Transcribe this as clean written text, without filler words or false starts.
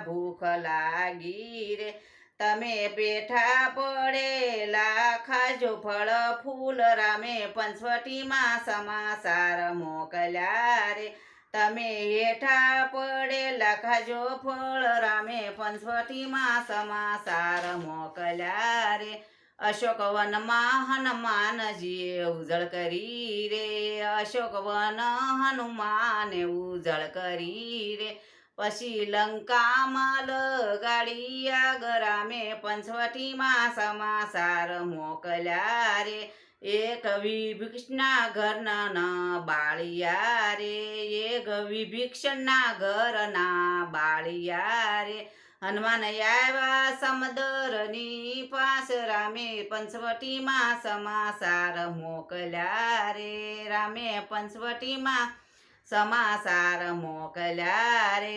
ભૂખ લાગી રે તમે બેઠા પડેલા ખાજો ફળ ફૂલ રામે પંચવટીમાં સમાચાર મોકલ્યા રે તમે હેઠા પડેલા ખાજો ફળ રામે પંચવટીમાં સમાચાર મોકલ્યા રે અશોકવનમાં હનુમાનજીએ ઉજળ કરી રે અશોકવન હનુમાને ઉજળ કરી રે પછી લંકામાં લગાડી આગરામે પંચવટીમાં સમાચાર મોકલ્યા રે એક વિભીષણના ઘરના બાળિયા રે એક વિભીષણના ઘરના બાળિયા રે હનુમાન આવ્યા સમુદ્રની પાસ રામે પંચવટીમાં સમાચાર મોકલ્યા રે રામે પંચવટીમાં સમાચાર મોકલ્યા રે